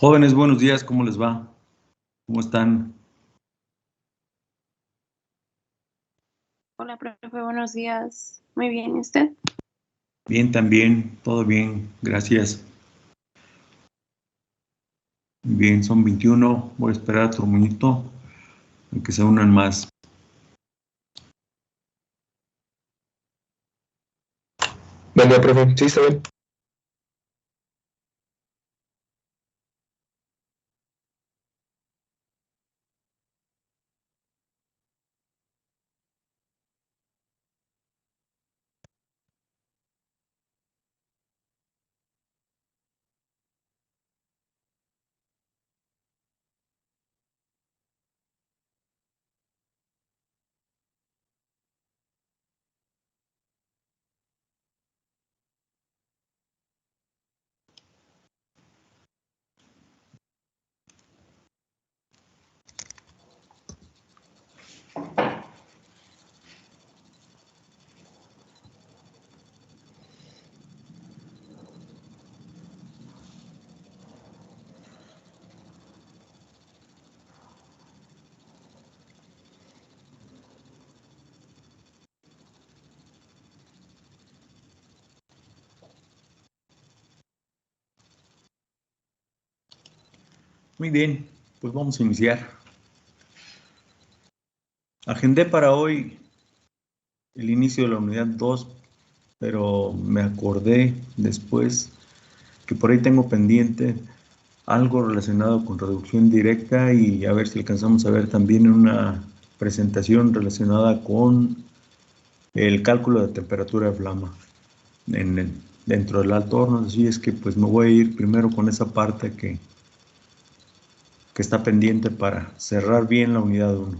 Jóvenes, buenos días, ¿cómo les va? ¿Cómo están? Hola, profe, buenos días. Muy bien, ¿y usted? Bien, también, todo bien, gracias. Bien, son 21, voy a esperar otro minuto, a que se unan más. Buen día, profe. Sí, está bien. Muy bien, pues vamos a iniciar. Agendé para hoy el inicio de la unidad 2, pero me acordé después que por ahí tengo pendiente algo relacionado con reducción directa y a ver si alcanzamos a ver también una presentación relacionada con el cálculo de temperatura de flama dentro del alto horno. Así es que pues me voy a ir primero con esa parte que está pendiente para cerrar bien la unidad 1.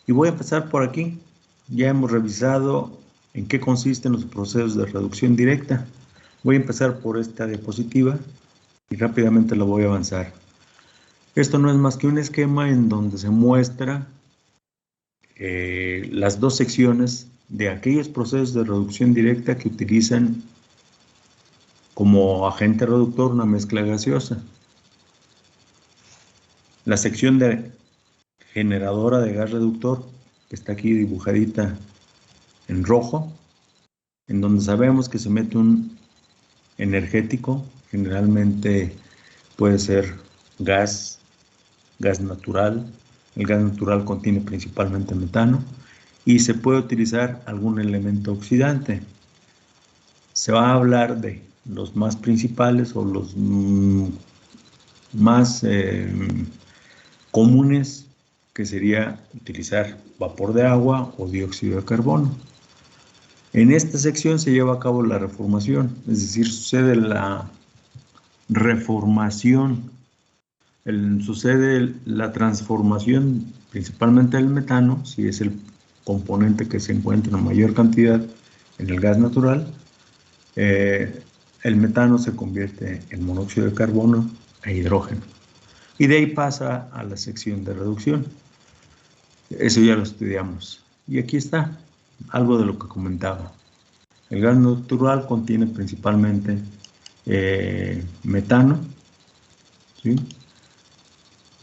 Y voy a empezar por aquí. Ya hemos revisado en qué consisten los procesos de reducción directa. Voy a empezar por esta diapositiva y rápidamente lo voy a avanzar. Esto no es más que un esquema en donde se muestra las dos secciones de aquellos procesos de reducción directa que utilizan como agente reductor una mezcla gaseosa. La sección de generadora de gas reductor, que está aquí dibujadita en rojo, en donde sabemos que se mete un energético, generalmente puede ser gas natural. El gas natural contiene principalmente metano y se puede utilizar algún elemento oxidante. Se va a hablar de los más principales o los más comunes, que sería utilizar vapor de agua o dióxido de carbono. En esta sección se lleva a cabo la reformación, es decir, sucede la reformación, sucede la transformación principalmente del metano, si es el componente que se encuentra en mayor cantidad en el gas natural. El metano se convierte en monóxido de carbono e hidrógeno. Y de ahí pasa a la sección de reducción. Eso ya lo estudiamos. Y aquí está algo de lo que comentaba. El gas natural contiene principalmente metano, ¿sí?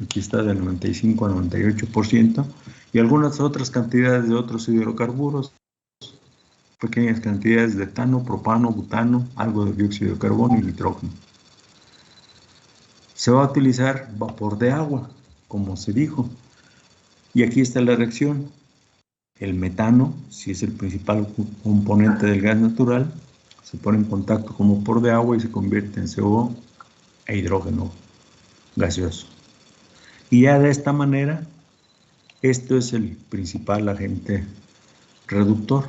Aquí está del 95 al 98%, y algunas otras cantidades de otros hidrocarburos, pequeñas cantidades de etano, propano, butano, algo de dióxido de carbono y nitrógeno. Se va a utilizar vapor de agua, como se dijo, y aquí está la reacción. El metano, si es el principal componente del gas natural, se pone en contacto con vapor de agua y se convierte en CO e hidrógeno gaseoso. Y ya de esta manera, esto es el principal agente reductor.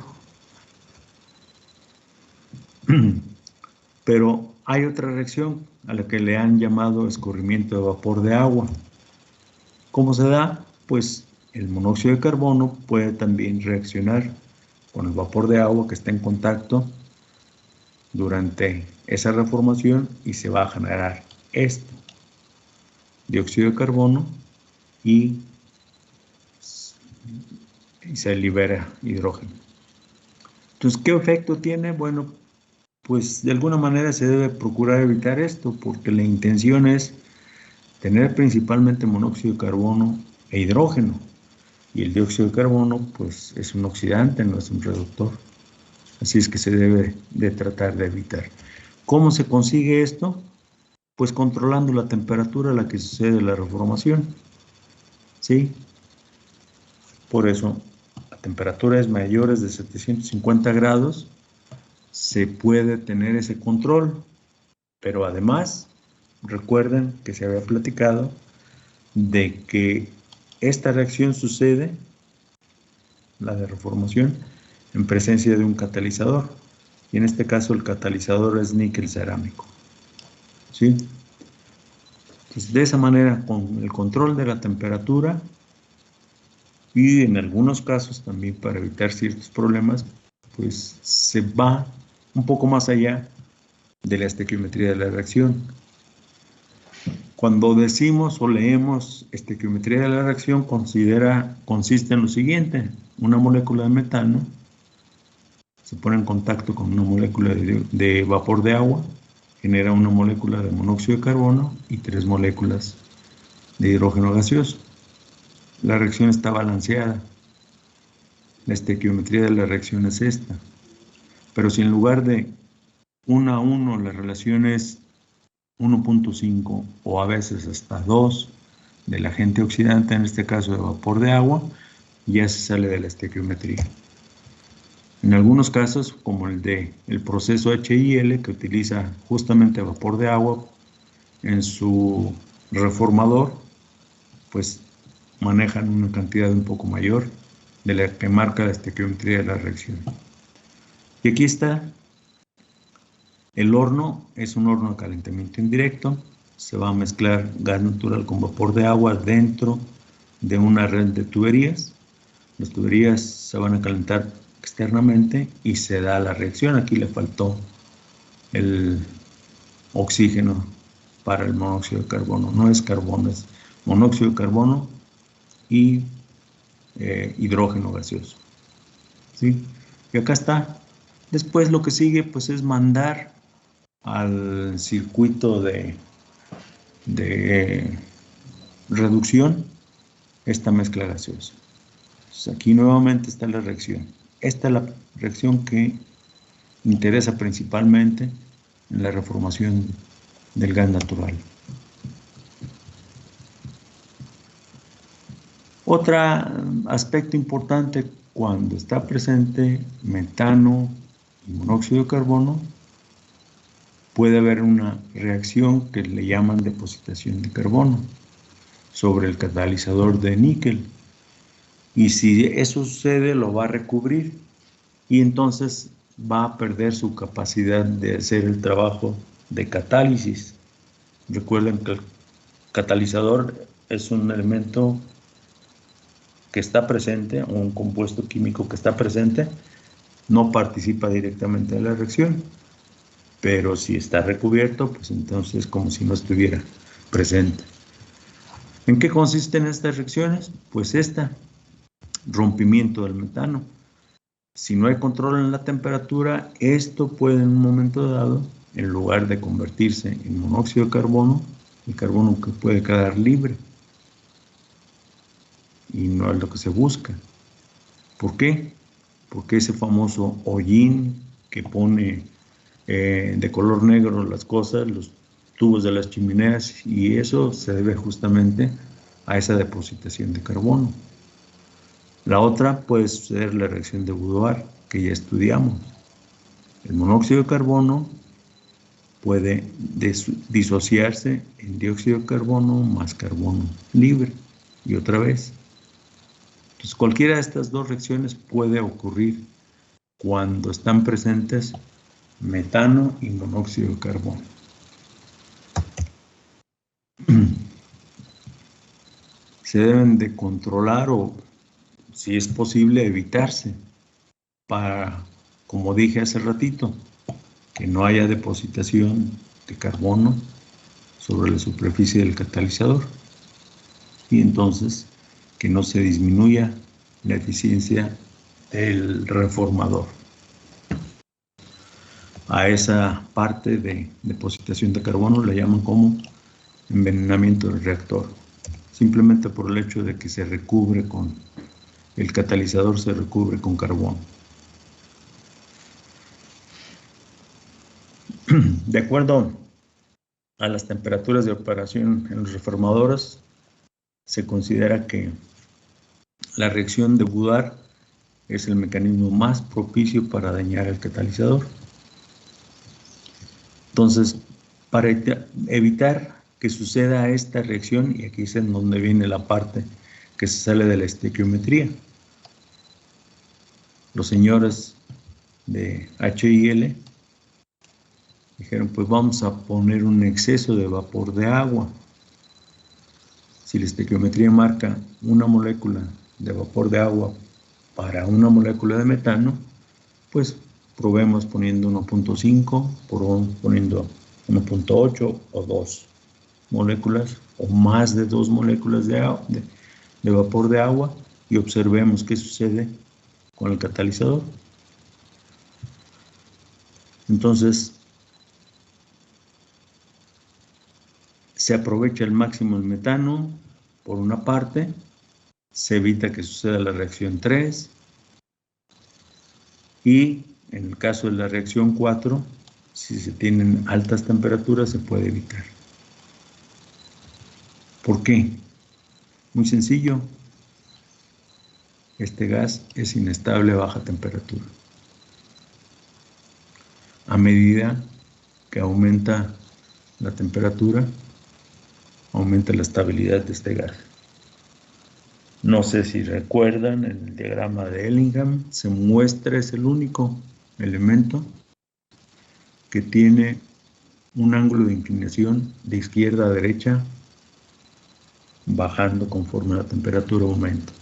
Pero hay otra reacción a la que le han llamado escurrimiento de vapor de agua. ¿Cómo se da? Pues el monóxido de carbono puede también reaccionar con el vapor de agua que está en contacto durante esa reformación y se va a generar esto, dióxido de carbono, y se libera hidrógeno. Entonces, ¿qué efecto tiene? Bueno, pues de alguna manera se debe procurar evitar esto, porque la intención es tener principalmente monóxido de carbono e hidrógeno. Y el dióxido de carbono, pues es un oxidante, no es un reductor. Así es que se debe de tratar de evitar. ¿Cómo se consigue esto? Pues controlando la temperatura a la que sucede la reformación. ¿Sí? Por eso, a temperaturas mayores de 750 grados, se puede tener ese control. Pero además, recuerden que se había platicado de que esta reacción sucede, la de reformación, en presencia de un catalizador. Y en este caso el catalizador es níquel cerámico. ¿Sí? Entonces, de esa manera, con el control de la temperatura y en algunos casos también para evitar ciertos problemas, pues se va un poco más allá de la estequiometría de la reacción. Cuando decimos o leemos estequiometría de la reacción, consiste en lo siguiente: una molécula de metano se pone en contacto con una molécula de vapor de agua, genera una molécula de monóxido de carbono y 3 moléculas de hidrógeno gaseoso. La reacción está balanceada. La estequiometría de la reacción es esta. Pero si en lugar de 1 a 1 la relación es 1.5 o a veces hasta 2 del agente oxidante, en este caso de vapor de agua, ya se sale de la estequiometría. En algunos casos, como el proceso HIL, que utiliza justamente vapor de agua en su reformador, pues manejan una cantidad un poco mayor de la que marca la estequiometría de la reacción. Y aquí está. El horno es un horno de calentamiento indirecto. Se va a mezclar gas natural con vapor de agua dentro de una red de tuberías. Las tuberías se van a calentar externamente y se da la reacción. Aquí le faltó el oxígeno para el monóxido de carbono. No es carbono, es monóxido de carbono y hidrógeno gaseoso. ¿Sí? Y acá está. Después lo que sigue pues es mandar al circuito de reducción esta mezcla gaseosa. Entonces aquí nuevamente está la reacción. Esta es la reacción que interesa principalmente en la reformación del gas natural. Otro aspecto importante: cuando está presente metano y monóxido de carbono, puede haber una reacción que le llaman depositación de carbono sobre el catalizador de níquel. Y si eso sucede, lo va a recubrir y entonces va a perder su capacidad de hacer el trabajo de catálisis. Recuerden que el catalizador es un elemento que está presente, o un compuesto químico que está presente, no participa directamente de la reacción. Pero si está recubierto, pues entonces como si no estuviera presente. ¿En qué consisten estas reacciones? Pues rompimiento del metano. Si no hay control en la temperatura, esto puede en un momento dado, en lugar de convertirse en monóxido de carbono, el carbono que puede quedar libre. Y no es lo que se busca. ¿Por qué? Porque ese famoso hollín que pone de color negro las cosas, los tubos de las chimeneas, y eso se debe justamente a esa depositación de carbono. La otra puede suceder la reacción de Boudoir, que ya estudiamos. El monóxido de carbono puede disociarse en dióxido de carbono más carbono libre, y otra vez. Entonces, cualquiera de estas dos reacciones puede ocurrir cuando están presentes metano y monóxido de carbono. Se deben de controlar o, si es posible, evitarse para, como dije hace ratito, que no haya depositación de carbono sobre la superficie del catalizador y entonces que no se disminuya la eficiencia del reformador. a esa parte de depositación de carbono le llaman como envenenamiento del reactor, simplemente por el hecho de que se recubre con, el catalizador se recubre con carbono. De acuerdo a las temperaturas de operación en los reformadores, se considera que la reacción de Boudard es el mecanismo más propicio para dañar el catalizador. Entonces, para evitar que suceda esta reacción, y aquí es en donde viene la parte que se sale de la estequiometría, los señores de HIL dijeron, pues vamos a poner un exceso de vapor de agua. Si la estequiometría marca una molécula de vapor de agua para una molécula de metano, pues probemos poniendo 1.5, poniendo 1.8 o 2 moléculas o más de 2 moléculas de vapor de agua y observemos qué sucede con el catalizador. Entonces, se aprovecha al máximo el metano, por una parte, se evita que suceda la reacción 3, y en el caso de la reacción 4, si se tienen altas temperaturas, se puede evitar. ¿Por qué? Muy sencillo. Este gas es inestable a baja temperatura. A medida que aumenta la temperatura, aumenta la estabilidad de este gas. No sé si recuerdan, en el diagrama de Ellingham se muestra, es el único elemento que tiene un ángulo de inclinación de izquierda a derecha bajando conforme la temperatura aumenta.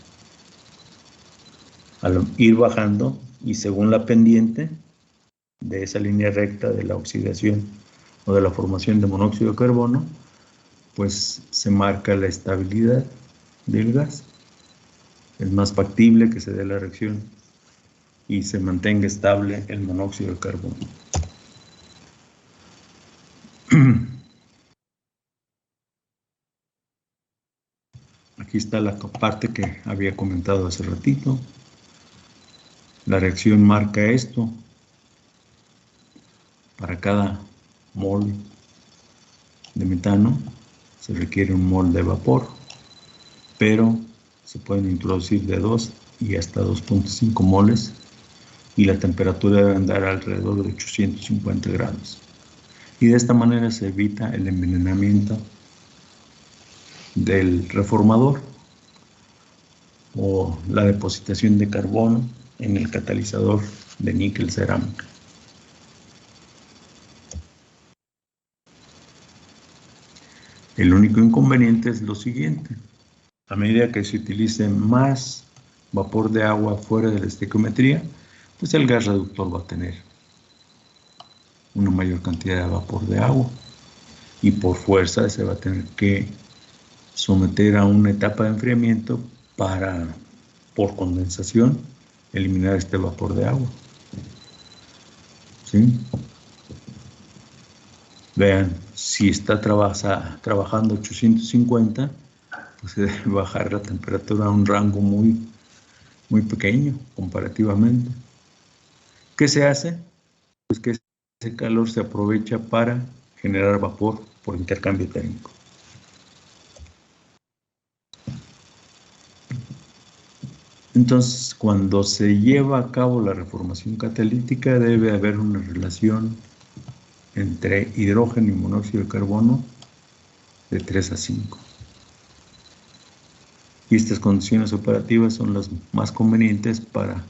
Al ir bajando y según la pendiente de esa línea recta de la oxidación o de la formación de monóxido de carbono, pues se marca la estabilidad del gas. Es más factible que se dé la reacción y se mantenga estable el monóxido de carbono. Aquí está la parte que había comentado hace ratito. La reacción marca esto. Para cada mol de metano se requiere un mol de vapor, pero se pueden introducir de 2 y hasta 2.5 moles y la temperatura debe andar alrededor de 850 grados. Y de esta manera se evita el envenenamiento del reformador o la depositación de carbono en el catalizador de níquel cerámica. El único inconveniente es lo siguiente: a medida que se utilice más vapor de agua fuera de la estequiometría, pues el gas reductor va a tener una mayor cantidad de vapor de agua y por fuerza se va a tener que someter a una etapa de enfriamiento para, por condensación, eliminar este vapor de agua. ¿Sí? Vean, si está trabajando 850, pues se debe bajar la temperatura a un rango muy pequeño comparativamente. ¿Qué se hace? Pues que ese calor se aprovecha para generar vapor por intercambio térmico. Entonces, cuando se lleva a cabo la reformación catalítica, debe haber una relación entre hidrógeno y monóxido de carbono de 3 a 5. Y estas condiciones operativas son las más convenientes para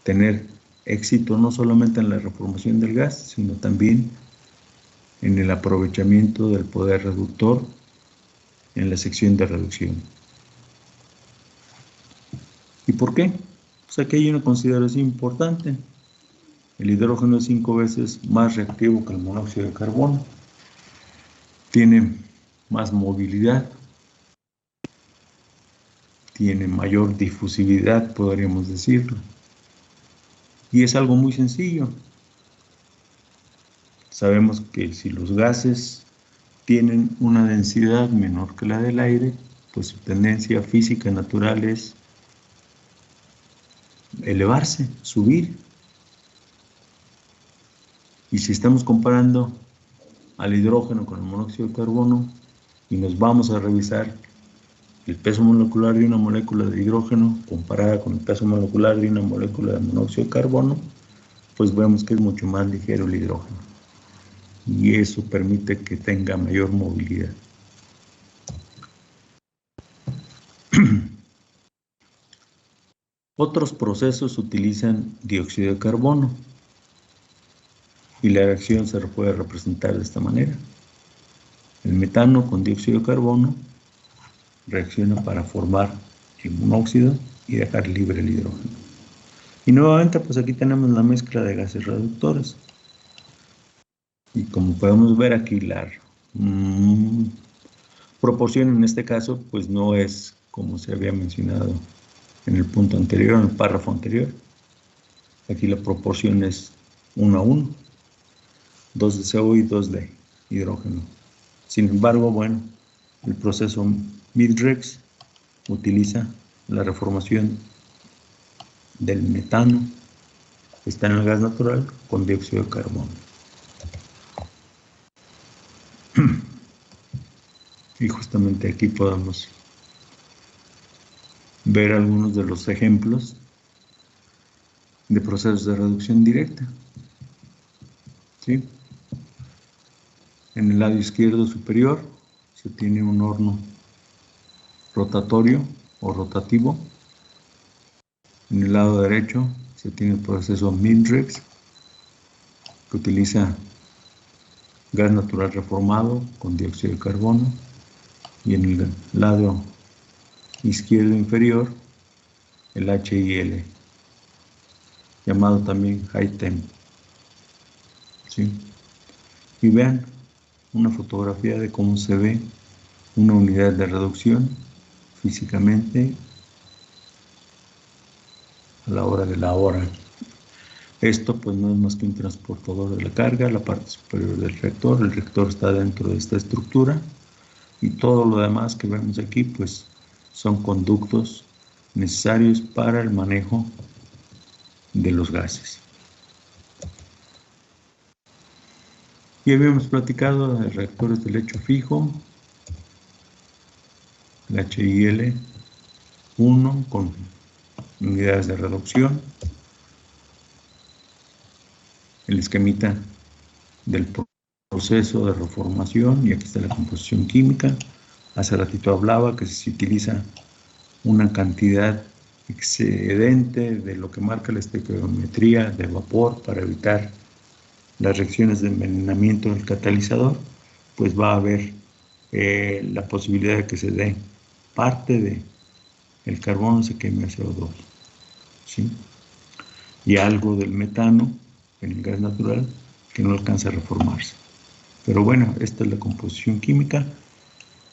tener éxito no solamente en la reformación del gas, sino también en el aprovechamiento del poder reductor en la sección de reducción. ¿Y por qué? Pues aquí hay una consideración importante. El hidrógeno es 5 veces más reactivo que el monóxido de carbono. Tiene más movilidad. Tiene mayor difusividad, podríamos decirlo. Y es algo muy sencillo. Sabemos que si los gases tienen una densidad menor que la del aire, pues su tendencia física natural es elevarse, subir. Y si estamos comparando al hidrógeno con el monóxido de carbono y nos vamos a revisar el peso molecular de una molécula de hidrógeno comparada con el peso molecular de una molécula de monóxido de carbono, pues vemos que es mucho más ligero el hidrógeno. Y eso permite que tenga mayor movilidad. Otros procesos utilizan dióxido de carbono y la reacción se puede representar de esta manera. El metano con dióxido de carbono reacciona para formar el monóxido y dejar libre el hidrógeno. Y nuevamente, pues aquí tenemos la mezcla de gases reductores. Y como podemos ver aquí, la proporción en este caso, pues no es como se había mencionado en el punto anterior, en el párrafo anterior. Aquí la proporción es 1 a 1, 2 de CO y 2 de hidrógeno. Sin embargo, bueno, el proceso Midrex utiliza la reformación del metano que está en el gas natural con dióxido de carbono. Y justamente aquí podemos ver algunos de los ejemplos de procesos de reducción directa. ¿Sí? En el lado izquierdo superior se tiene un horno rotatorio o rotativo. En el lado derecho se tiene el proceso Midrex, que utiliza gas natural reformado con dióxido de carbono. Y en el lado izquierdo inferior, el HIL, llamado también High Temp. ¿Sí? Y vean una fotografía de cómo se ve una unidad de reducción físicamente a la hora de la hora. Esto pues no es más que un transportador de la carga, la parte superior del reactor. El reactor está dentro de esta estructura y todo lo demás que vemos aquí pues son conductos necesarios para el manejo de los gases. Y habíamos platicado de reactores de lecho fijo, el HIL 1 con unidades de reducción, el esquemita del proceso de reformación, y aquí está la composición química. Hace ratito hablaba que se utiliza una cantidad excedente de lo que marca la estequiometría de vapor para evitar las reacciones de envenenamiento del catalizador, pues va a haber la posibilidad de que se dé parte del carbono se queme a CO2, ¿sí? Y algo del metano en el gas natural que no alcanza a reformarse. Pero bueno, esta es la composición química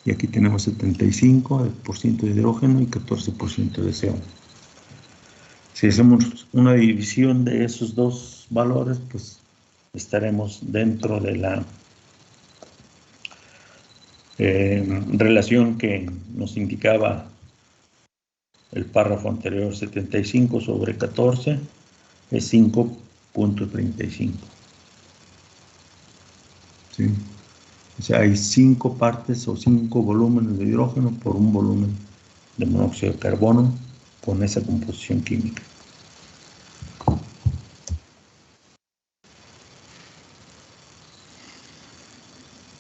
y aquí tenemos 75% de hidrógeno y 14% de CO. Si hacemos una división de esos dos valores, pues estaremos dentro de la relación que nos indicaba el párrafo anterior. 75 sobre 14 es 5.35. ¿Sí? O sea, hay 5 partes o 5 volúmenes de hidrógeno por un volumen de monóxido de carbono con esa composición química.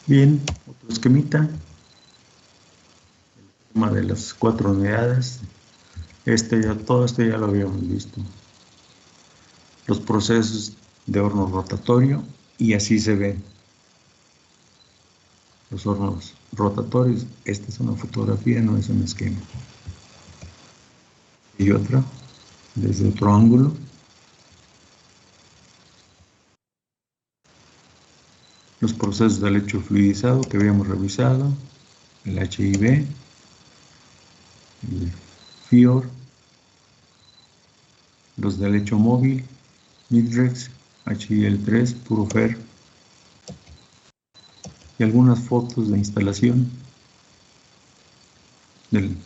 Bien, otro esquemita. El tema de las 4 unidades. Todo esto ya lo habíamos visto. Los procesos de horno rotatorio, y así se ven los hornos rotatorios. Esta es una fotografía, no es un esquema. Y otra, desde otro ángulo. Los procesos de lecho fluidizado que habíamos revisado, el HIB, el FIOR, los de lecho móvil, Midrex, HIL3, puro FER, y algunas fotos de instalación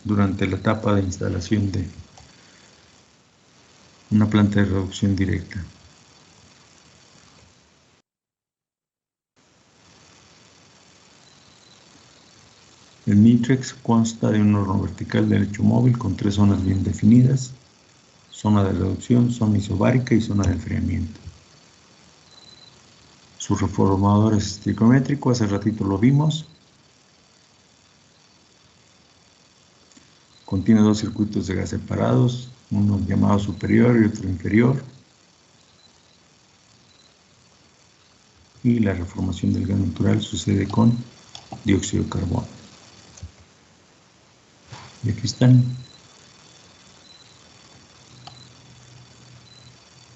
durante la etapa de instalación de una planta de reducción directa. El Mitrex consta de un horno vertical de lecho móvil con 3 zonas bien definidas: zona de reducción, zona isobárica y zona de enfriamiento. Su reformador es estequiométrico, hace ratito lo vimos. Contiene 2 circuitos de gas separados, uno llamado superior y otro inferior. Y la reformación del gas natural sucede con dióxido de carbono. Y aquí están.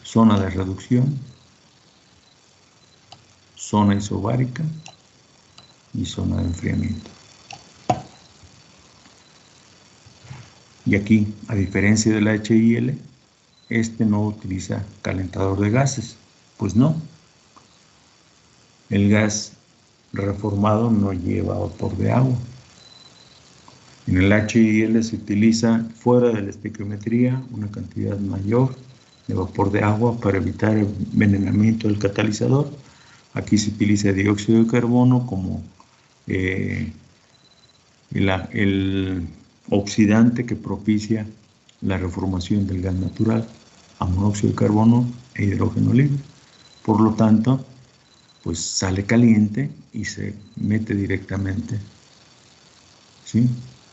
Zona de reducción, zona isobárica y zona de enfriamiento. Y aquí, a diferencia de la HIL, este no utiliza calentador de gases. Pues no. El gas reformado no lleva vapor de agua. En el HIL se utiliza, fuera de la estequiometría, una cantidad mayor de vapor de agua para evitar el envenenamiento del catalizador. Aquí se utiliza dióxido de carbono como el oxidante que propicia la reformación del gas natural a monóxido de carbono e hidrógeno libre. Por lo tanto, pues sale caliente y se mete directamente, ¿sí?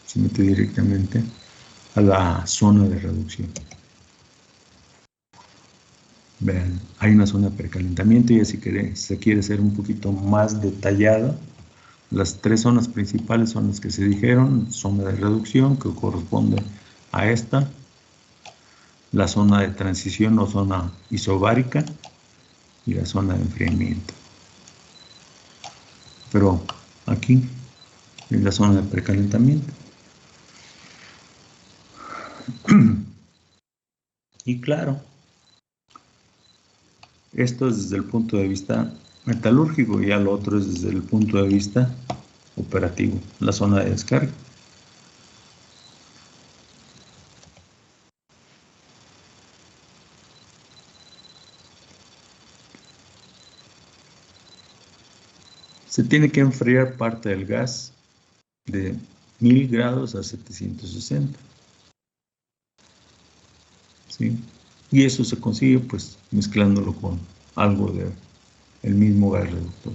Se mete directamente a la zona de reducción. Vean, hay una zona de precalentamiento y si se quiere ser un poquito más detallado, las 3 zonas principales son las que se dijeron: zona de reducción, que corresponde a esta, la zona de transición o zona isobárica y la zona de enfriamiento. Pero aquí es la zona de precalentamiento. Y claro, esto es desde el punto de vista metalúrgico, y ya lo otro es desde el punto de vista operativo, la zona de descarga. Se tiene que enfriar parte del gas de 1000 grados a 760. ¿Sí? Y eso se consigue pues mezclándolo con algo del mismo gas reductor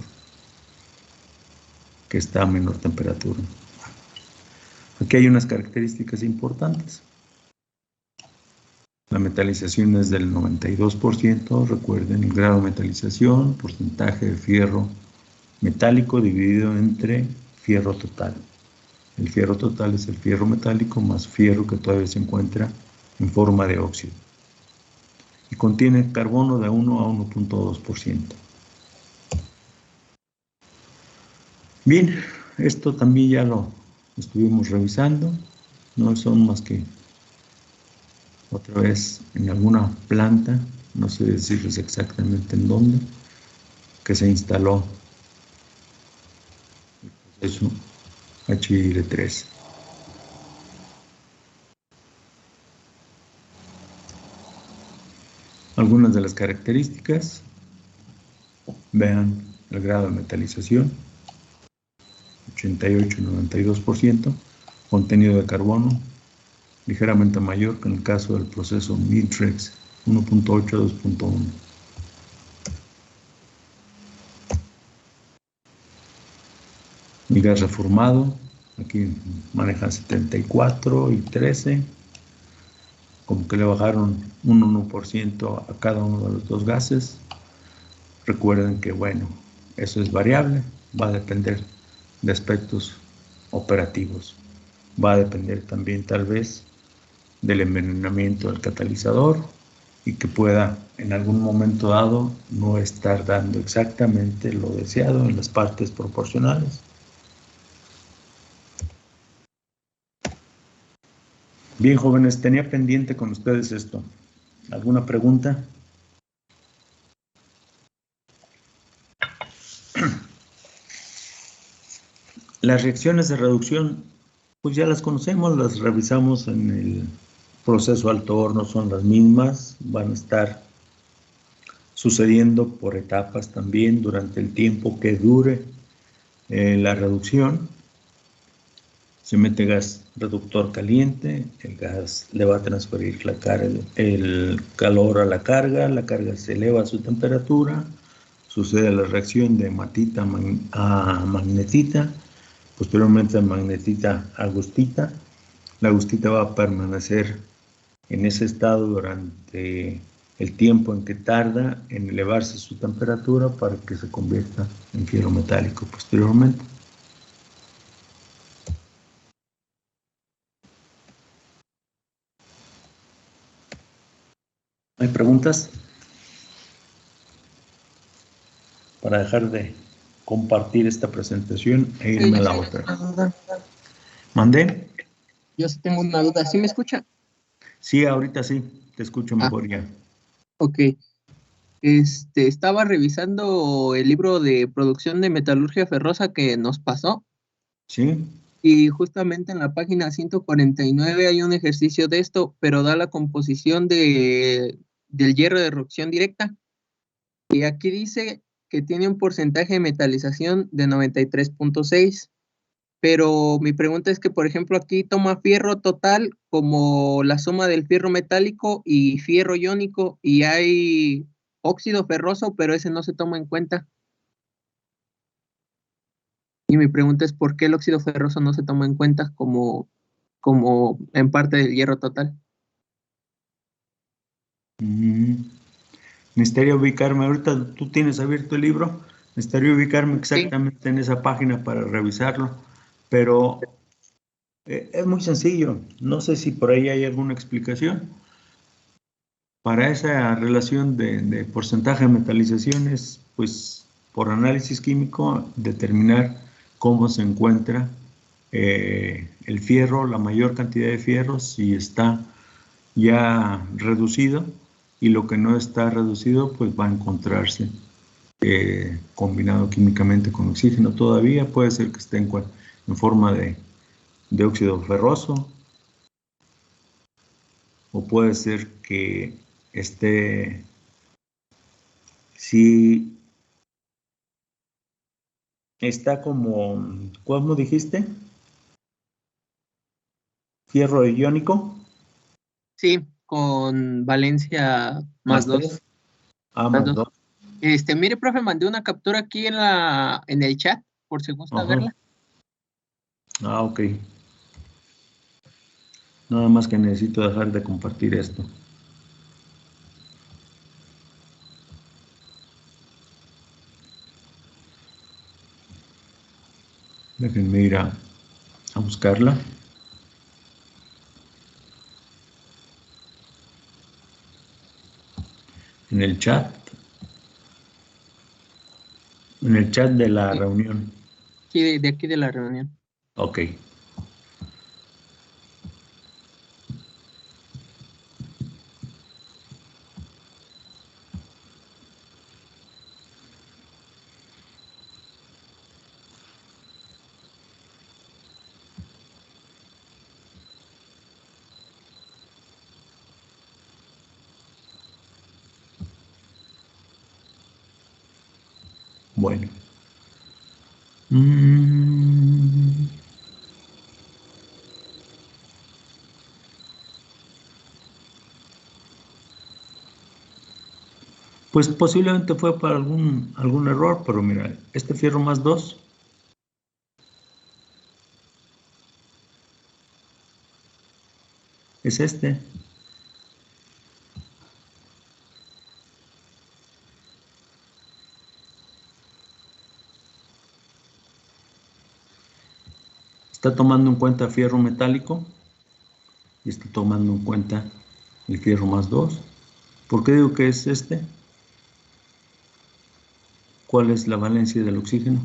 que está a menor temperatura. Aquí hay unas características importantes. La metalización es del 92%, recuerden el grado de metalización, porcentaje de fierro metálico dividido entre fierro total. El fierro total es el fierro metálico más fierro que todavía se encuentra en forma de óxido. Y contiene carbono de 1 a 1.2%. Bien, esto también ya lo estuvimos revisando. No son más que otra vez en alguna planta, no sé decirles exactamente en dónde, que se instaló el proceso HIL3. Algunas de las características: vean el grado de metalización, 88-92%, contenido de carbono, ligeramente mayor que en el caso del proceso Mitrex, 1.8 a 2.1. El gas reformado, aquí manejan 74 y 13, como que le bajaron un 1% a cada uno de los dos gases. Recuerden que, bueno, eso es variable, va a depender de aspectos operativos. Va a depender también tal vez del envenenamiento del catalizador y que pueda en algún momento dado no estar dando exactamente lo deseado en las partes proporcionales. Bien, jóvenes, tenía pendiente con ustedes esto. ¿Alguna pregunta? Las reacciones de reducción, pues ya las conocemos, las revisamos en el proceso alto horno, son las mismas, van a estar sucediendo por etapas también durante el tiempo que dure la reducción. Se mete gas reductor caliente, el gas le va a transferir el calor a la carga se eleva a su temperatura, sucede la reacción de hematita a magnetita, posteriormente de magnetita a gustita. La gustita va a permanecer en ese estado durante el tiempo en que tarda en elevarse su temperatura para que se convierta en fierro metálico posteriormente. ¿Hay preguntas? Para dejar de compartir esta presentación e irme a la otra. ¿Mandé? Yo sí tengo una duda. ¿Sí me escucha? Sí, ahorita sí, te escucho mejor ya. Ok. Estaba revisando el libro de producción de metalurgia ferrosa que nos pasó. ¿Sí? Y justamente en la página 149 hay un ejercicio de esto, pero da la composición del hierro de reducción directa. Y aquí dice que tiene un porcentaje de metalización de 93.6. Pero mi pregunta es que, por ejemplo, aquí toma fierro total como la suma del fierro metálico y fierro iónico, y hay óxido ferroso, pero ese no se toma en cuenta. Y mi pregunta es, ¿por qué el óxido ferroso no se toma en cuenta como en parte del hierro total? Necesitaría ubicarme, ahorita tú tienes abierto el libro, necesitaría ubicarme exactamente en esa página para revisarlo, pero es muy sencillo, no sé si por ahí hay alguna explicación. Para esa relación de porcentaje de metalizaciones, pues por análisis químico determinar cómo se encuentra el fierro, la mayor cantidad de fierro, si está ya reducido, y lo que no está reducido pues va a encontrarse combinado químicamente con oxígeno todavía, puede ser que esté en forma de óxido ferroso, o puede ser que esté, si está como, ¿cómo dijiste? Fierro iónico. Sí, con valencia más 2. Ah, Más más 2. 2. Mire, profe, mandé una captura aquí en el chat, por si gusta verla. Ah, ok. Nada más que necesito dejar de compartir esto. Déjenme ir a buscarla. En el chat. En el chat de la reunión. Sí, de aquí de la reunión. Ok. Bueno. Pues posiblemente fue para algún error, pero mira, este fierro más 2 es este. Está tomando en cuenta fierro metálico y está tomando en cuenta el fierro más 2. ¿Por qué digo que es este? ¿Cuál es la valencia del oxígeno?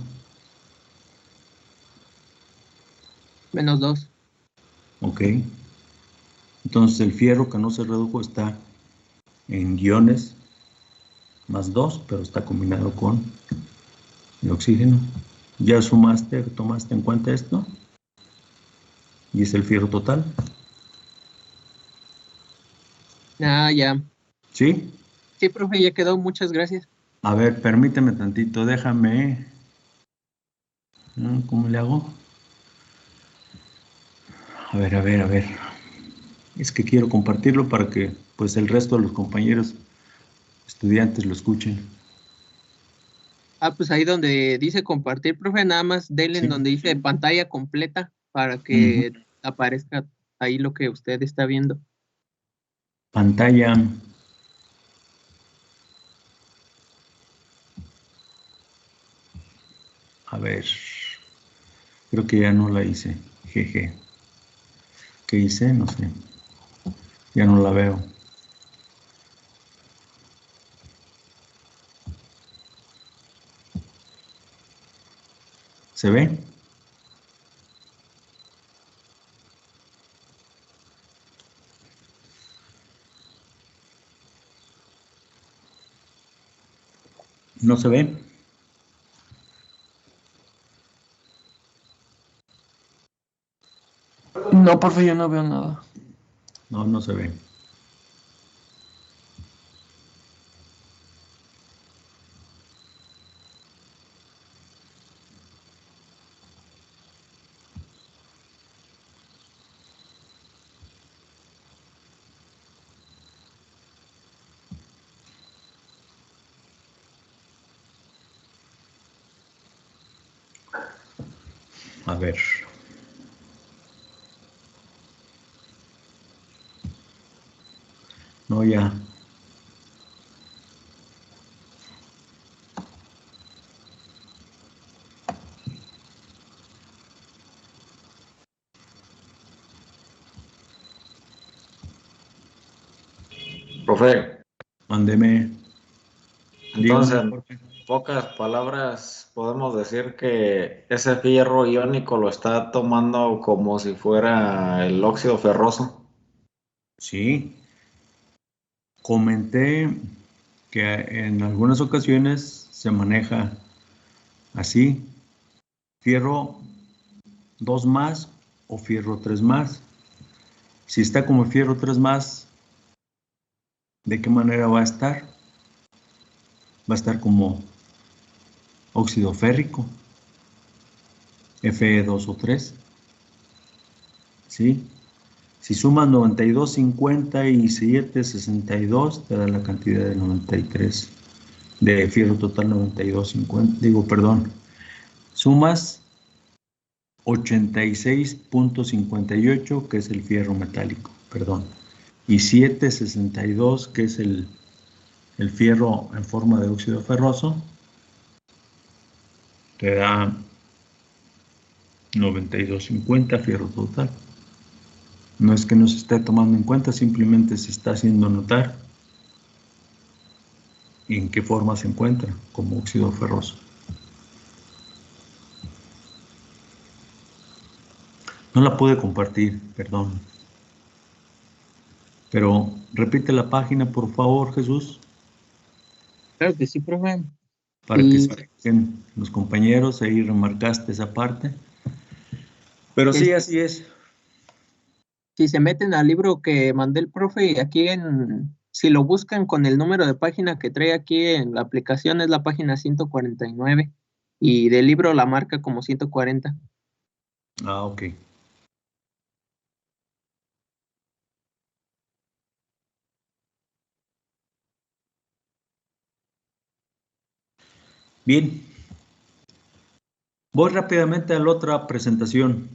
Menos 2. Ok. Entonces el fierro que no se redujo está en iones más 2, pero está combinado con el oxígeno. ¿Ya sumaste, tomaste en cuenta esto? ¿Y es el fierro total? Ah, ya. ¿Sí? Sí, profe, ya quedó. Muchas gracias. A ver, permíteme tantito, déjame. ¿Cómo le hago? A ver, a ver, a ver. Es que quiero compartirlo para que pues el resto de los compañeros estudiantes lo escuchen. Ah, pues ahí donde dice compartir, profe, nada más denle en Sí. donde dice pantalla completa para Ujú. que aparezca ahí lo que usted está viendo. Pantalla. A ver. Creo que ya no la hice. Jeje. ¿Qué hice? No sé. Ya no la veo. ¿Se ve? ¿No se ve? No, profe, yo no veo nada. No, no se ve. A ver. No, ya. Profe, Mándeme. entonces Dígame, en Jorge. pocas palabras podemos decir que ese fierro iónico lo está tomando como si fuera el óxido ferroso. Sí. Comenté que en algunas ocasiones se maneja así. Fierro 2 más o fierro 3 más. Si está como fierro 3 más, ¿de qué manera va a estar? Va a estar como óxido férrico, Fe2 o 3, ¿sí? Si sumas 92, 57, 62, te da la cantidad de 93, de fierro total 92, 50, digo, perdón, sumas 86.58, que es el fierro metálico, perdón, y 762, que es el fierro en forma de óxido ferroso, te da 92.50 fierro total. No es que no se esté tomando en cuenta, simplemente se está haciendo notar en qué forma se encuentra como óxido ferroso. No la pude compartir, perdón. Pero repite la página, por favor, Jesús, Claro que sí, profe. para que se Y fijen los compañeros. Ahí remarcaste esa parte. Pero sí, es- así es. si se meten al libro que mandé el profe, aquí si lo buscan con el número de página que trae aquí en la aplicación, es la página 149 y del libro la marca como 140. Ah, ok. Bien. Voy rápidamente a la otra presentación.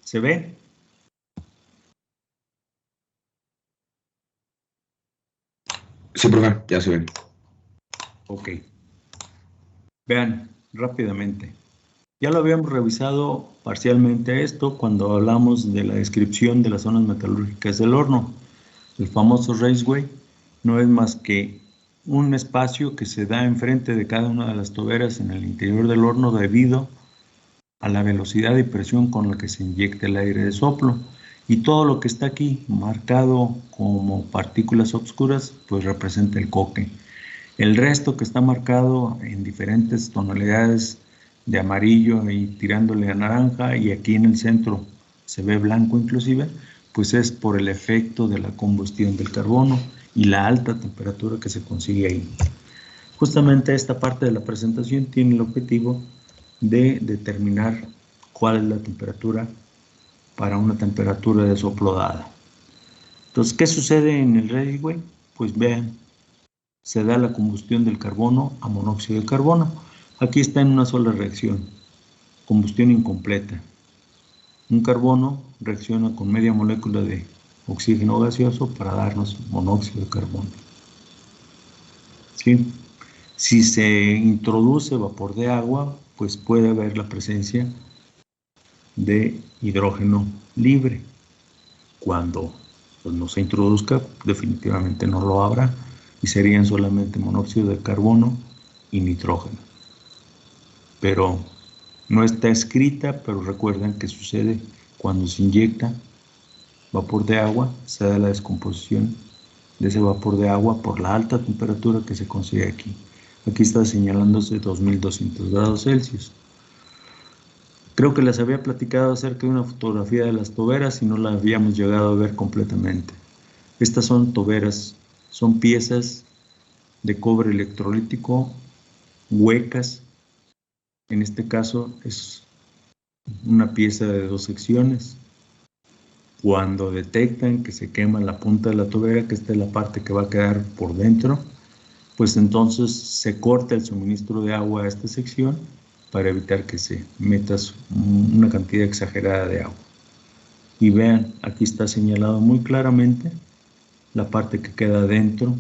¿Se ve? Sí, profe, ya se ven. Ok. Vean rápidamente. Ya lo habíamos revisado parcialmente esto cuando hablamos de la descripción de las zonas metalúrgicas del horno. El famoso raceway no es más que un espacio que se da enfrente de cada una de las toberas en el interior del horno debido a la velocidad y presión con la que se inyecta el aire de soplo. Y todo lo que está aquí marcado como partículas oscuras, pues representa el coque. El resto que está marcado en diferentes tonalidades de amarillo y tirándole a naranja, y aquí en el centro se ve blanco inclusive, pues es por el efecto de la combustión del carbono y la alta temperatura que se consigue ahí. Justamente esta parte de la presentación tiene el objetivo de determinar cuál es la temperatura para una temperatura de soplo dada. Entonces, ¿qué sucede en el Redway? Pues vean, se da la combustión del carbono a monóxido de carbono. Aquí está en una sola reacción, combustión incompleta. Un carbono reacciona con media molécula de oxígeno gaseoso para darnos monóxido de carbono. ¿Sí? Si se introduce vapor de agua, pues puede haber la presencia de hidrógeno libre. Cuando pues, no se introduzca, definitivamente no lo habrá y serían solamente monóxido de carbono y nitrógeno. Pero no está escrita, pero recuerden que sucede cuando se inyecta vapor de agua, se da la descomposición de ese vapor de agua por la alta temperatura que se consigue aquí. Aquí está señalándose 2200 grados Celsius. Creo que les había platicado acerca de una fotografía de las toberas y no la habíamos llegado a ver completamente. Estas son toberas, son piezas de cobre electrolítico huecas. En este caso es una pieza de 2 secciones. Cuando detectan que se quema la punta de la tobera, que esta es la parte que va a quedar por dentro, pues entonces se corta el suministro de agua a esta sección para evitar que se meta una cantidad exagerada de agua. Y vean, aquí está señalado muy claramente la parte que queda dentro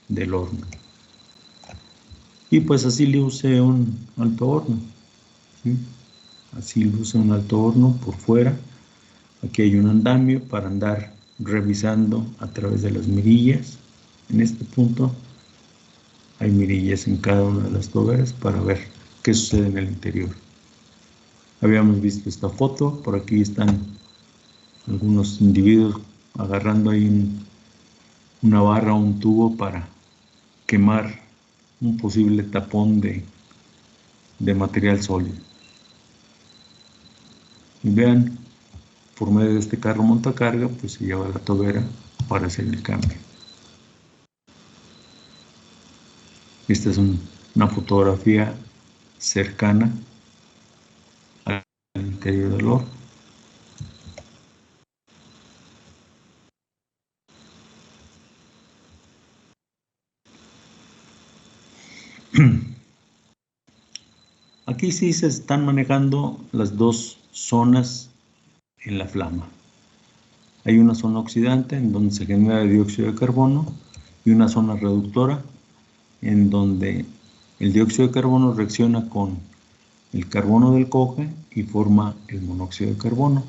del horno. Y pues así luce un alto horno, ¿sí? Así luce un alto horno por fuera. Aquí hay un andamio para andar revisando a través de las mirillas. En este punto hay mirillas en cada una de las toberas para ver qué sucede en el interior. Habíamos visto esta foto, por aquí están algunos individuos agarrando ahí una barra o un tubo para quemar un posible tapón de material sólido. Y vean, por medio de este carro montacarga, pues se lleva la tobera para hacer el cambio. Esta es una fotografía cercana al interior del horno. Aquí sí se están manejando las dos zonas en la flama. Hay una zona oxidante en donde se genera dióxido de carbono y una zona reductora en donde el dióxido de carbono reacciona con el carbono del coque y forma el monóxido de carbono,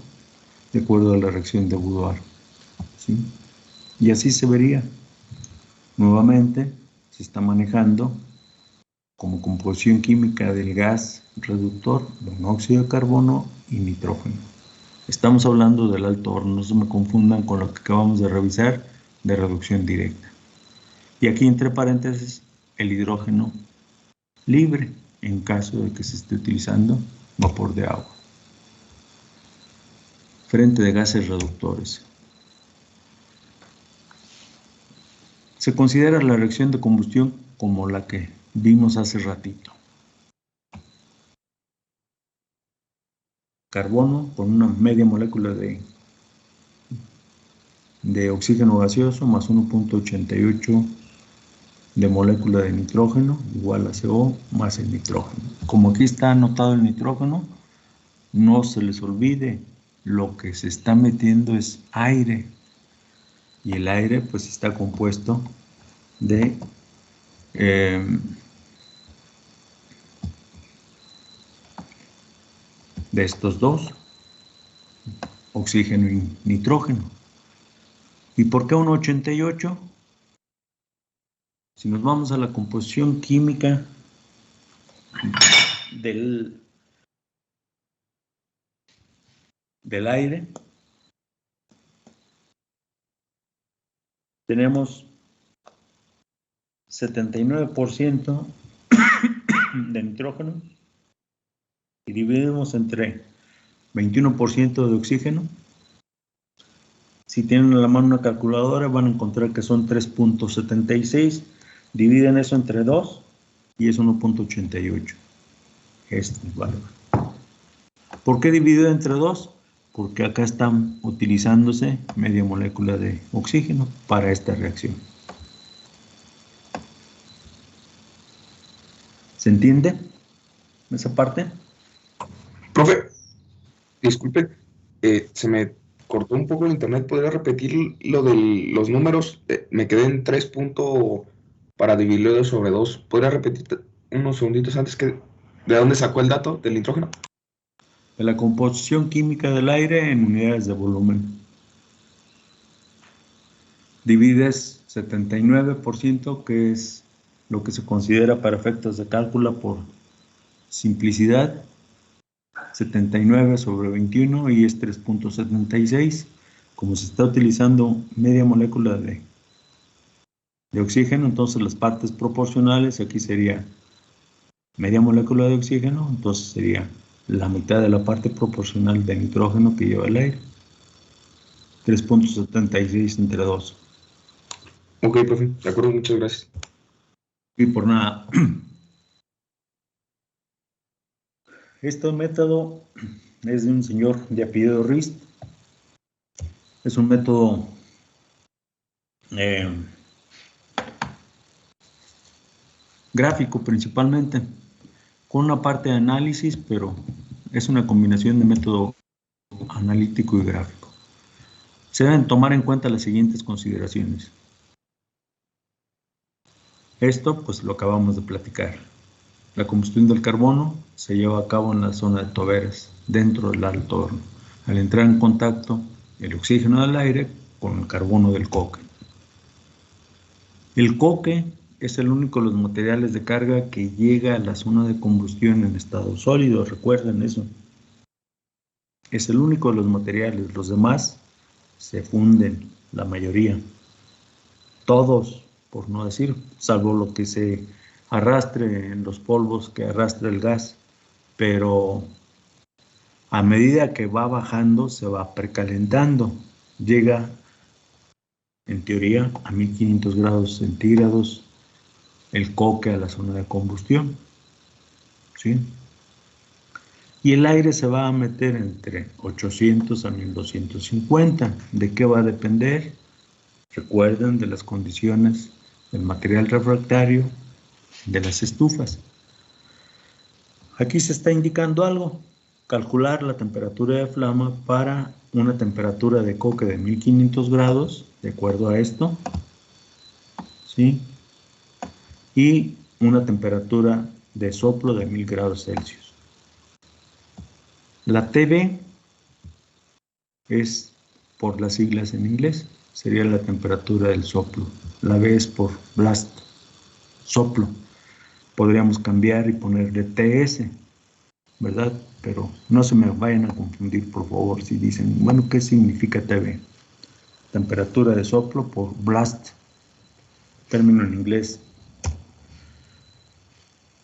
de acuerdo a la reacción de Boudoir, ¿sí? Y así se vería. Nuevamente se está manejando como composición química del gas reductor, monóxido de carbono y nitrógeno. Estamos hablando del alto horno, no se me confundan con lo que acabamos de revisar de reducción directa. Y aquí entre paréntesis el hidrógeno libre en caso de que se esté utilizando vapor de agua. Frente de gases reductores. Se considera la reacción de combustión como la que vimos hace ratito. Carbono con una media molécula de oxígeno gaseoso más 1.88 de molécula de nitrógeno igual a CO más el nitrógeno. Como aquí está anotado el nitrógeno, no se les olvide, lo que se está metiendo es aire y el aire pues está compuesto de estos dos, oxígeno y nitrógeno. ¿Y por qué un 88? Si nos vamos a la composición química del aire, tenemos 79% de nitrógeno y dividimos entre 21% de oxígeno. Si tienen a la mano una calculadora van a encontrar que son 3.76. Dividen eso entre 2 y es 1.88. Este es el valor. ¿Por qué dividido entre 2? Porque acá están utilizándose media molécula de oxígeno para esta reacción. ¿Se entiende esa parte? Profe, disculpe, se me cortó un poco el internet. ¿Podría repetir lo de los números? Me quedé en 3 puntos para dividirlo sobre 2. ¿Podría repetir unos segunditos antes de dónde sacó el dato del nitrógeno? De la composición química del aire en unidades de volumen. Divides 79%, que es lo que se considera para efectos de cálculo por simplicidad, 79 sobre 21 y es 3.76. Como se está utilizando media molécula de oxígeno, entonces las partes proporcionales, aquí sería media molécula de oxígeno, entonces sería la mitad de la parte proporcional de nitrógeno que lleva el aire. 3.76 entre 2. Ok, profe, de acuerdo, muchas gracias. Y por nada. Este método es de un señor de apellido Rist. Es un método gráfico principalmente, con una parte de análisis, pero es una combinación de método analítico y gráfico. Se deben tomar en cuenta las siguientes consideraciones. Esto, pues lo acabamos de platicar. La combustión del carbono se lleva a cabo en la zona de toberas, dentro del alto horno, al entrar en contacto el oxígeno del aire con el carbono del coque. El coque es el único de los materiales de carga que llega a la zona de combustión en estado sólido, recuerden eso. Es el único de los materiales, los demás se funden, la mayoría. Todos, por no decir, salvo lo que se arrastre en los polvos que arrastra el gas, pero a medida que va bajando se va precalentando, llega en teoría a 1500 grados centígrados el coque a la zona de combustión, ¿sí? Y el aire se va a meter entre 800 a 1250. ¿De qué va a depender? Recuerden de las condiciones del material refractario de las estufas. Aquí se está indicando algo. Calcular la temperatura de flama para una temperatura de coque de 1500 grados, de acuerdo a esto, ¿sí? Y una temperatura de soplo de 1000 grados Celsius. La TB es por las siglas en inglés, sería la temperatura del soplo. La B es por blast, soplo. Podríamos cambiar y ponerle TS, ¿verdad? Pero no se me vayan a confundir, por favor, si dicen, bueno, ¿qué significa TB? Temperatura de soplo por blast, término en inglés.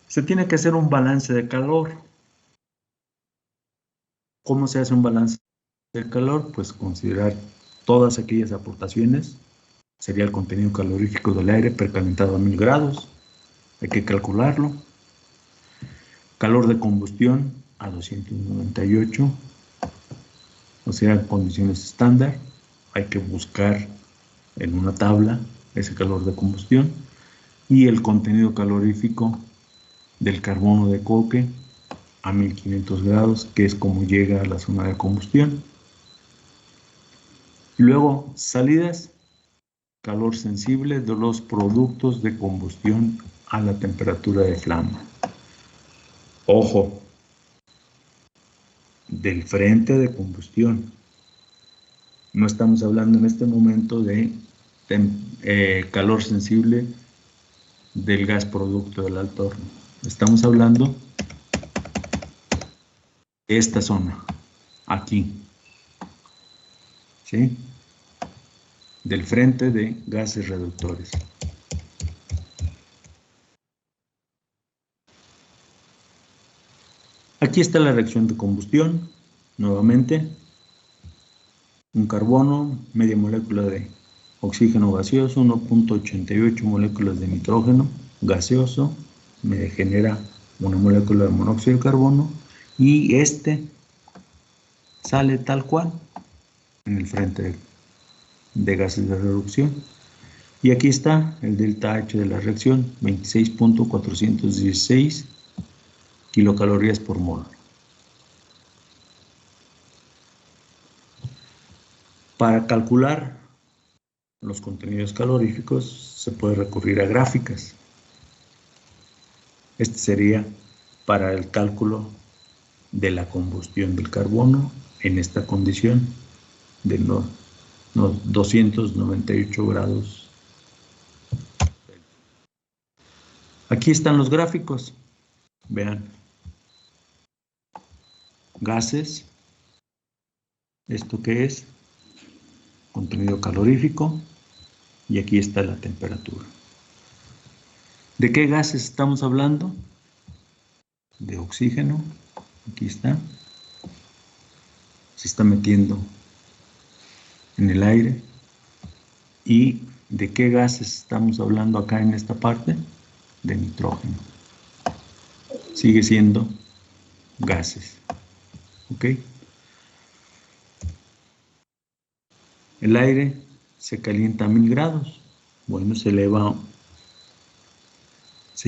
Se tiene que hacer un balance de calor. ¿Cómo se hace un balance de calor? Pues considerar todas aquellas aportaciones. Sería el contenido calorífico del aire precalentado a 1000 grados. Hay que calcularlo. Calor de combustión a 298. O sea, en condiciones estándar. Hay que buscar en una tabla ese calor de combustión. Y el contenido calorífico del carbono de coque a 1500 grados, que es como llega a la zona de combustión. Luego, salidas, calor sensible de los productos de combustión a la temperatura de flama. Ojo, del frente de combustión. No estamos hablando en este momento de calor sensible del gas producto del alto horno. Estamos hablando de esta zona, aquí, ¿sí? Del frente de gases reductores. Aquí está la reacción de combustión, nuevamente, un carbono, media molécula de oxígeno gaseoso, 1.88 moléculas de nitrógeno gaseoso, me genera una molécula de monóxido de carbono, y este sale tal cual en el frente de gases de reducción. Y aquí está el delta H de la reacción, 26.416 kilocalorías por mol. Para calcular los contenidos caloríficos se puede recurrir a gráficas. Este sería para el cálculo de la combustión del carbono en esta condición de 298 grados. Aquí están los gráficos. Vean. Gases. ¿Esto qué es? Contenido calorífico. Y aquí está la temperatura. ¿De qué gases estamos hablando? De oxígeno. Aquí está. Se está metiendo en el aire. ¿Y de qué gases estamos hablando acá en esta parte? De nitrógeno. Sigue siendo gases. ¿Ok? El aire se calienta a 1000 grados. Bueno, se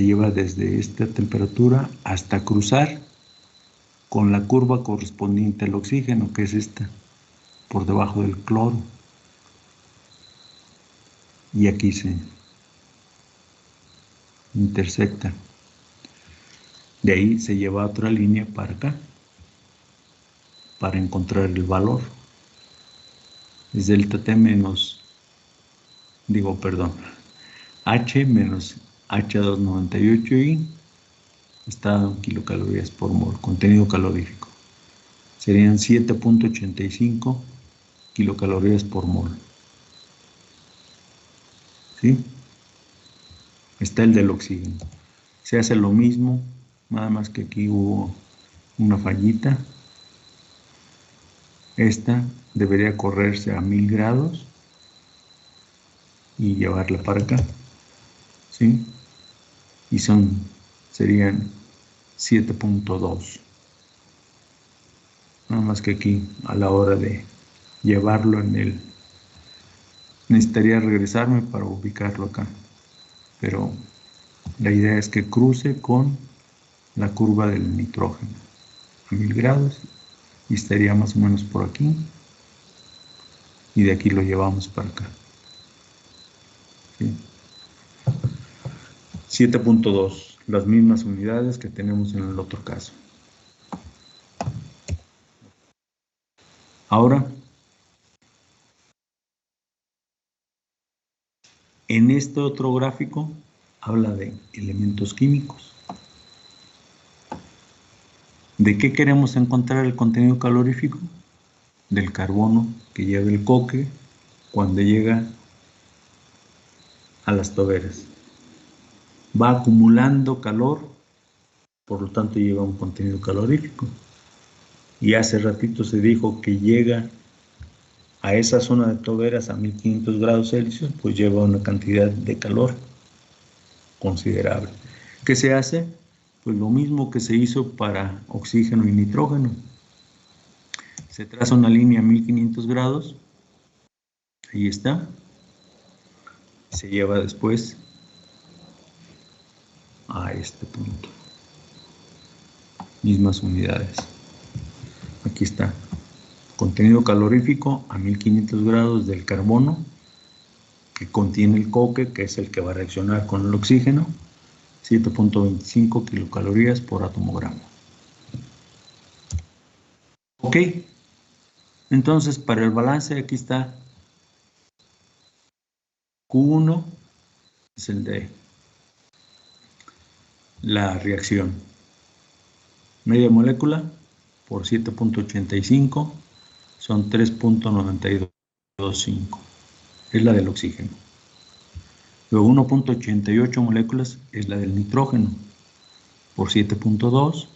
lleva desde esta temperatura hasta cruzar con la curva correspondiente al oxígeno, que es esta, por debajo del cloro. Y aquí se intersecta. De ahí se lleva otra línea para acá, para encontrar el valor. Es delta T menos, H menos H298 y está en kilocalorías por mol, contenido calorífico. Serían 7.85 kilocalorías por mol. ¿Sí? Está el del oxígeno. Se hace lo mismo, nada más que aquí hubo una fallita. Esta debería correrse a 1000 grados y llevarla para acá. ¿Sí? Y serían 7.2. Nada más que aquí, a la hora de llevarlo necesitaría regresarme para ubicarlo acá. Pero la idea es que cruce con la curva del nitrógeno a 1000 grados y estaría más o menos por aquí. Y de aquí lo llevamos para acá. ¿Sí? 7.2, las mismas unidades que tenemos en el otro caso. Ahora, en este otro gráfico habla de elementos químicos. ¿De qué queremos encontrar el contenido calorífico? Del carbono que lleva el coque cuando llega a las toberas. Va acumulando calor, por lo tanto lleva un contenido calorífico. Y hace ratito se dijo que llega a esa zona de toberas a 1500 grados Celsius, pues lleva una cantidad de calor considerable. ¿Qué se hace? Pues lo mismo que se hizo para oxígeno y nitrógeno. Se traza una línea a 1500 grados, ahí está. Se lleva después a este punto. Mismas unidades. Aquí está. Contenido calorífico a 1500 grados del carbono, que contiene el coque, que es el que va a reaccionar con el oxígeno, 7.25 kilocalorías por átomo gramo. Ok, entonces para el balance aquí está Q1, es el de la reacción. Media molécula por 7.85 son 3.925. Es la del oxígeno. Luego 1.88 moléculas es la del nitrógeno. Por 7.2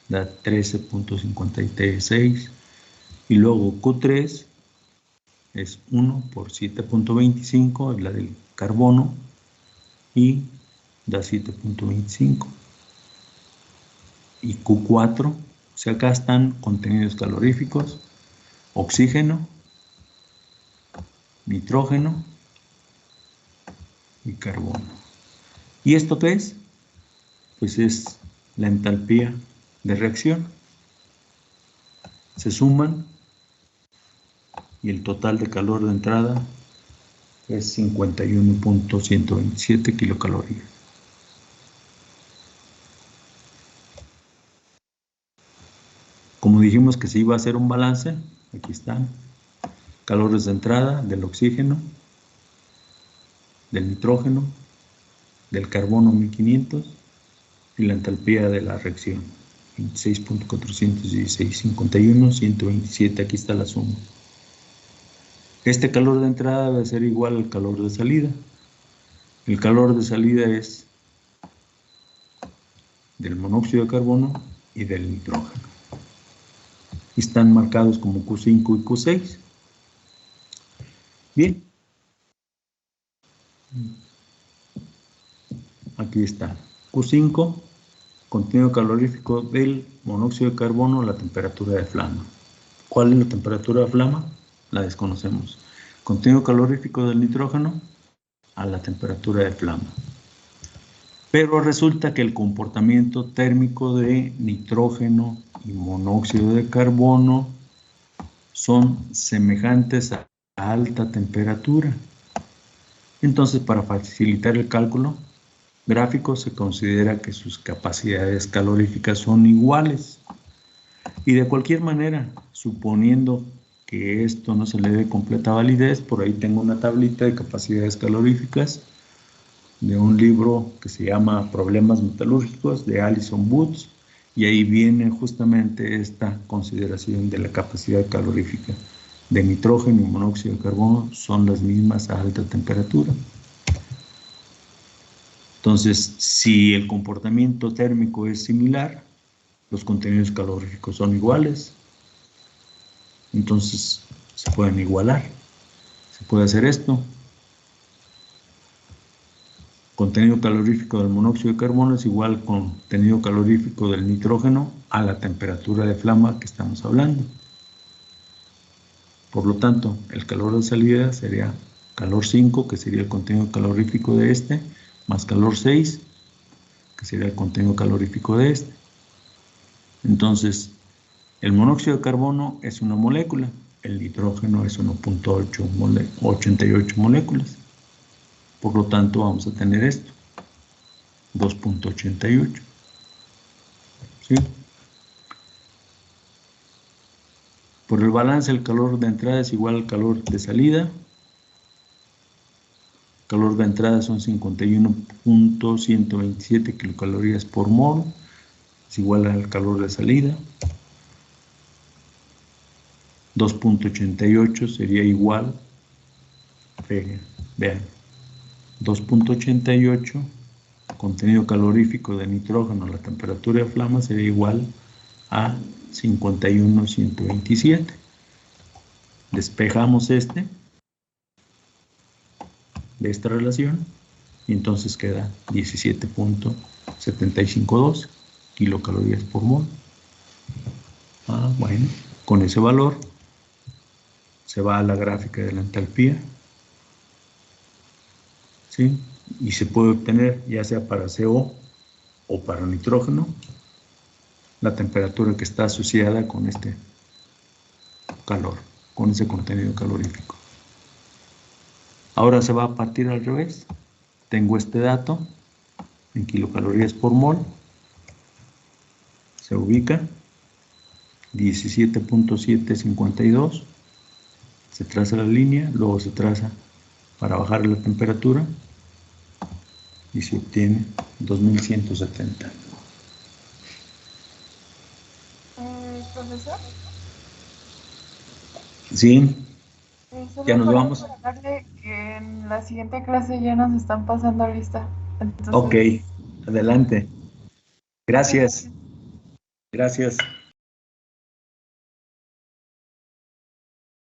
da 13.56. Y luego Q3 es 1 por 7.25, es la del carbono, y da 7.25. Y Q4, o sea, acá están contenidos caloríficos: oxígeno, nitrógeno y carbono. ¿Y esto qué es? Pues es la entalpía de reacción. Se suman y el total de calor de entrada es 51.127 kilocalorías. Como dijimos que se iba a hacer un balance, aquí están: calores de entrada del oxígeno, del nitrógeno, del carbono 1500 y la entalpía de la reacción 26.416, 51, 127, aquí está la suma. Este calor de entrada debe ser igual al calor de salida. El calor de salida es del monóxido de carbono y del nitrógeno. Están marcados como Q5 y Q6. Bien. Aquí está. Q5, contenido calorífico del monóxido de carbono a la temperatura de flama. ¿Cuál es la temperatura de flama? La desconocemos. Contenido calorífico del nitrógeno a la temperatura de flama. Pero resulta que el comportamiento térmico de nitrógeno y monóxido de carbono son semejantes a alta temperatura. Entonces, para facilitar el cálculo gráfico, se considera que sus capacidades caloríficas son iguales. Y de cualquier manera, suponiendo que esto no se le dé completa validez, por ahí tengo una tablita de capacidades caloríficas de un libro que se llama Problemas Metalúrgicos, de Alison Woods, y ahí viene justamente esta consideración de la capacidad calorífica de nitrógeno y monóxido de carbono son las mismas a alta temperatura. Entonces, si el comportamiento térmico es similar, los contenidos caloríficos son iguales, entonces se pueden igualar. Se puede hacer esto. Contenido calorífico del monóxido de carbono es igual al contenido calorífico del nitrógeno a la temperatura de flama que estamos hablando. Por lo tanto, el calor de salida sería calor 5, que sería el contenido calorífico de este, más calor 6, que sería el contenido calorífico de este. Entonces, el monóxido de carbono es una molécula, el nitrógeno es 1.88 moléculas. Por lo tanto, vamos a tener esto, 2.88. ¿Sí? Por el balance, el calor de entrada es igual al calor de salida. El calor de entrada son 51.127 kilocalorías por mol. Es igual al calor de salida. 2.88 sería igual. Vean. 2.88, contenido calorífico de nitrógeno a la temperatura de flama sería igual a 51.127. Despejamos de esta relación y entonces queda 17.752 kilocalorías por mol. Bueno, con ese valor se va a la gráfica de la entalpía. ¿Sí? Y se puede obtener, ya sea para CO o para nitrógeno, la temperatura que está asociada con este calor, con ese contenido calorífico. Ahora se va a partir al revés. Tengo este dato en kilocalorías por mol. Se ubica 17.752. Se traza la línea, luego se traza para bajar la temperatura. y se obtiene 2170. Profesor, ¿Sí? solo ¿Ya nos para vamos? informarle que en la siguiente clase ya nos están pasando lista. Entonces, Ok, adelante. muchas Gracias. Gracias.